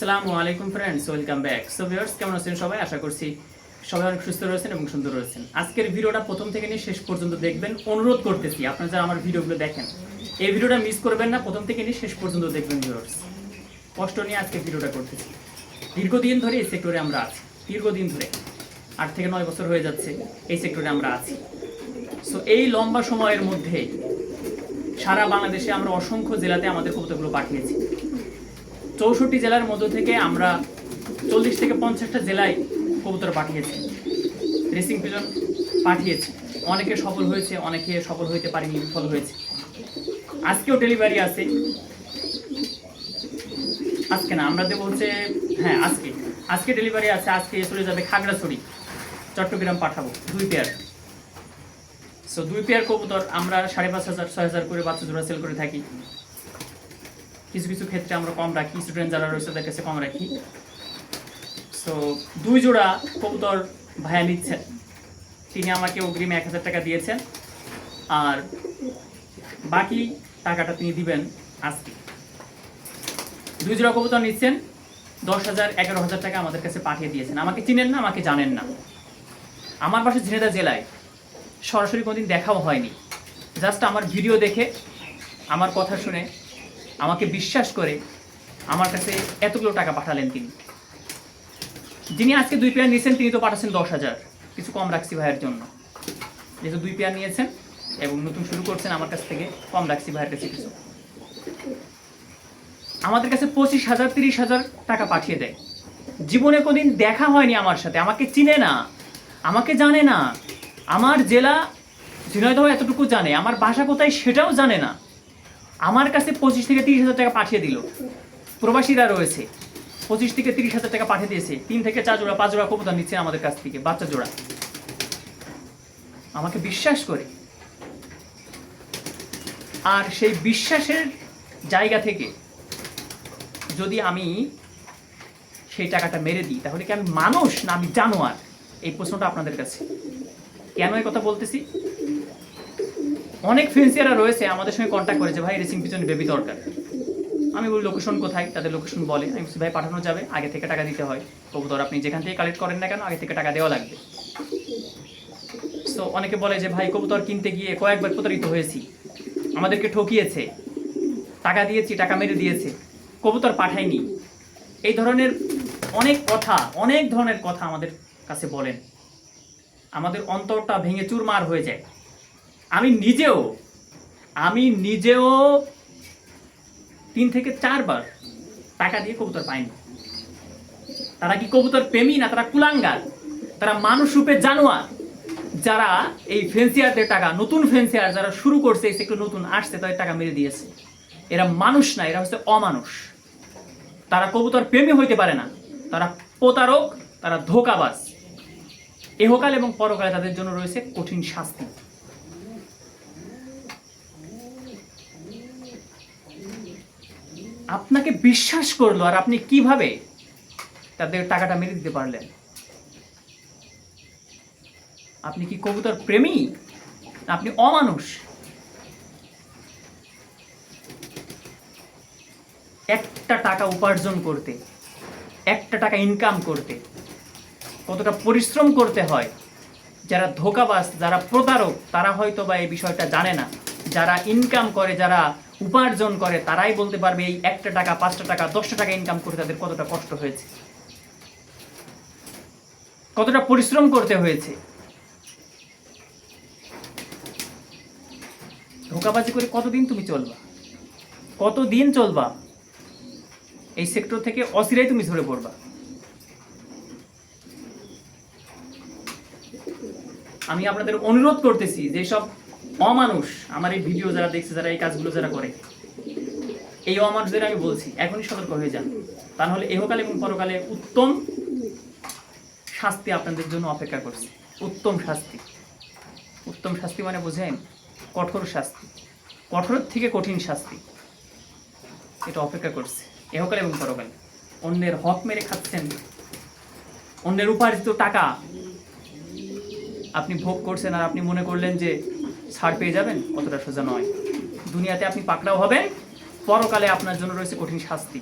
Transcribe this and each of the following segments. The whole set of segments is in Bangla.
আসসালামু আলাইকুম friends, welcome back. So viewers, কেমন আছেন সবাই? আশা করছি সবাই অনেক সুস্থ রয়েছেন এবং সুন্দর রয়েছেন। আজকের ভিডিওটা প্রথম থেকে নিয়ে শেষ পর্যন্ত দেখবেন, অনুরোধ করতেছি। আপনারা যারা আমার ভিডিওগুলো দেখেন, এই ভিডিওটা মিস করবেন না, প্রথম থেকে নিয়ে শেষ পর্যন্ত দেখবেন ভিউয়ার্স। কষ্ট নিয়ে আজকে ভিডিওটা করতেছি। দীর্ঘদিন ধরে এই সেক্টরে আমরা আছি, দীর্ঘদিন ধরে 8 থেকে 9 বছর হয়ে যাচ্ছে এই সেক্টরে আমরা আছি। সো এই লম্বা সময়ের মধ্যে সারা বাংলাদেশে আমরা অসংখ্য জেলাতে আমাদের কবুতরগুলো পাঠিয়েছি। 64 জেলার মধ্য থেকে আমরা 40 থেকে 50টা জেলায় কবুতর পাঠিয়েছি, রেসিং পিজন পাঠিয়েছি। অনেকে সফল হয়েছে, অনেকে সফল হইতে পারেনি, বিফল হয়েছে। আজকেও ডেলিভারি আছে, আজকে না, আমরা দেবো হচ্ছে, হ্যাঁ আজকে ডেলিভারি আছে। আজকে চলে যাবে খাগড়াছড়ি, চট্টগ্রাম পাঠাবো 2 পেয়ার। সো 2 পেয়ার কবুতর আমরা 5,500 6,000 করে বাচ্চা জোড়া সেল করে থাকি। কিছু কিছু ক্ষেত্রে আমরা কম রাখি, স্টুডেন্ট যারা রয়েছে তাদের কাছে কম রাখি। সো 2 জোড়া কবুতর ভাইয়া নিচ্ছেন, তিনি আমাকে অগ্রিম 1,000 টাকা দিয়েছেন, আর বাকি টাকাটা তিনি দিবেন আজকে। 2 জোড়া কবুতর নিচ্ছেন, 10,000 11,000 টাকা আমাদের কাছে পাঠিয়ে দিয়েছেন। আমাকে চিনেন না, আমাকে জানেন না। আমার বাসা ঝিনেদা জেলায়, সরাসরি কোনোদিন দেখাও হয়নি। জাস্ট আমার ভিডিও দেখে, আমার কথা শুনে, আমাকে বিশ্বাস করে আমার কাছে এতগুলো টাকা পাঠালেন তিনি। যিনি আজকে 2 পেয়ার নিয়েছেন তিনি তো পাঠাচ্ছেন 10,000, কিছু কম রাখছি ভাইয়ের জন্য। যেহেতু 2 পেয়ার নিয়েছেন এবং নতুন শুরু করছেন, আমার কাছ থেকে কম রাখছি ভাইয়ের কাছে কিছু। আমাদের কাছে 25,000 30,000 টাকা পাঠিয়ে দেয়। জীবনে কোনোদিন দেখা হয়নি আমার সাথে, আমাকে চিনে না, আমাকে জানে না। আমার জেলা ঝিনাইদহ এতটুকু জানে, আমার বাসা কোথায় সেটাও জানে না। আমার কাছে 25 থেকে 30,000 টাকা পাঠিয়ে দিল। প্রবাসীরা রয়েছে, 25 থেকে 30,000 টাকা পাঠিয়ে দিয়েছে। 3 থেকে 4 জোড়া 5 জোড়া কবুতর নিচ্ছে আমাদের কাছ থেকে, বাচ্চা জোড়া, আমাকে বিশ্বাস করে। আর সেই বিশ্বাসের জায়গা থেকে যদি আমি সেই টাকাটা মেরে দিই, তাহলে কি আমি মানুষ না আমি জানোয়ার? এই প্রশ্নটা আপনাদের কাছে। কেন এই কথা বলতেছি? অনেক ফ্রেন্সিয়ারা রয়েছে আমাদের সঙ্গে কন্ট্যাক্ট করেছে, ভাই রেসিং পিছনে বেবি দরকার। আমি বলি লোকেশন কোথায়, তাদের লোকেশন বলে। আমি বলছি ভাই পাঠানো যাবে, আগে থেকে টাকা দিতে হয়। কবুতর আপনি যেখান থেকে কালেক্ট করেন না কেন, আগে থেকে টাকা দেওয়া লাগবে। সো অনেকে বলে যে ভাই কবুতর কিনতে গিয়ে কয়েকবার প্রতারিত হয়েছি, আমাদেরকে ঠকিয়েছে, টাকা দিয়েছি, টাকা মেরে দিয়েছে, কবুতর পাঠায়নি। এই ধরনের অনেক কথা, অনেক ধরনের কথা আমাদের কাছে বলেন। আমাদের অন্তরটা ভেঙে চুরমার হয়ে যায়। আমি নিজেও 3 থেকে 4 বার টাকা দিয়ে কবুতর পাইনি। তারা কি কবুতর প্রেমী না তারা কুলাঙ্গার? তারা মানুষ রূপে জানোয়ার। যারা এই ফেন্সিয়ারদের টাকা, নতুন ফেন্সিয়ার যারা শুরু করছে, এই সেক্টর নতুন আসছে, তাদের টাকা মেরে দিয়েছে। এরা মানুষ না, এরা হচ্ছে অমানুষ। তারা কবুতর প্রেমী হইতে পারে না, তারা প্রতারক, তারা ধোঁকাবাজ। এহকাল এবং পরকালে তাদের জন্য রয়েছে কঠিন শাস্তি। আপনাকে বিশ্বাস করলো, আর আপনি কিভাবে তাদের টাকাটা মেরে দিতে পারলেন? আপনি কি কবুতর প্রেমী? আপনি অমানুষ। একটা টাকা উপার্জন করতে, একটা টাকা ইনকাম করতে কতটা পরিশ্রম করতে হয়। যারা ধোঁকাবাজ, যারা প্রতারক, তারা হয়তো বা এই বিষয়টা জানে না। যারা ইনকাম করে, যারা উপার্জন করে, তারাই বলতে পারবে এই 1টা টাকা 5টা টাকা 10টা টাকা ইনকাম করে তাদের কতটা কষ্ট হয়েছে, কতটা পরিশ্রম করতে হয়েছে। ধোঁকাবাজি করে কতদিন তুমি চলবা? কতদিন চলবা? এই সেক্টর থেকে অচিরেই তুমি ঝরে পড়বা। আমি আপনাদের অনুরোধ করতেছি, যে সব অমানুষ আমার এই ভিডিও যারা দেখছে, যারা এই কাজগুলো যারা করে, এই অমানুষদের আমি বলছি এখনই সতর্ক হয়ে যান। তা নাহলে এহকালে এবং পরকালে উত্তম শাস্তি আপনাদের জন্য অপেক্ষা করছে। উত্তম শাস্তি। উত্তম শাস্তি মানে বোঝেন? কঠোর শাস্তি, কঠোর থেকে কঠিন শাস্তি, এটা অপেক্ষা করছে এহকালে এবং পরকালে। অন্যের হক মেরে খাচ্ছেন, অন্যের উপার্জিত টাকা আপনি ভোগ করছেন, আর আপনি মনে করলেন যে ছাড় পেয়ে যাবেন। অতটা সোজা নয়। দুনিয়াতে আপনি পাকড়াও হবেন, পরকালে আপনার জন্য রয়েছে কঠিন শাস্তি।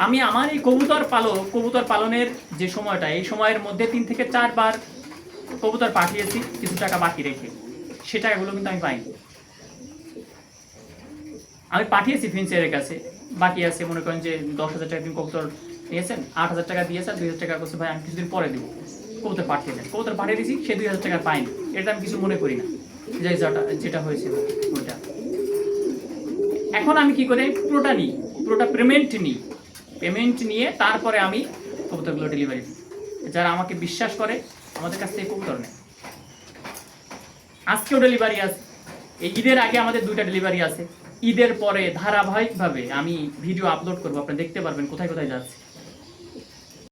আমি আমার এই কবুতর পালনের যে সময়টা, এই সময়ের মধ্যে 3 থেকে 4 বার কবুতর পাঠিয়েছি কিছু টাকা বাকি রেখে, সে টাকাগুলো কিন্তু আমি পাইনি। আমি পাঠিয়েছি ফিন্সিয়ারের কাছে, বাকি আছে মনে করেন যে 10,000 টাকা তুমি কবুতর নিয়েছেন, 8,000 টাকা দিয়েছেন, 2,000 টাকা করছে ভাই আমি কিছুদিন পরে দেবো, কবুতর পাঠিয়ে দেন। কবুতর পাঠিয়ে দিয়েছি, সে 2,000 টাকা পাইনি, এটা আমি কিছু মনে করি না, যেটা হয়েছিল ওইটা। এখন আমি কি করে পুরোটা পেমেন্ট নিয়ে তারপরে আমি কবুতরগুলো ডেলিভারি দিই। যারা আমাকে বিশ্বাস করে আমাদের কাছ থেকে কবুতর নেয়। আজকেও ডেলিভারি আছে, এই ঈদের আগে আমাদের 2টা ডেলিভারি আছে। ঈদের পরে ধারাবাহিকভাবে আমি ভিডিও আপলোড করবো, আপনি দেখতে পারবেন কোথায় কোথায় যাচ্ছে।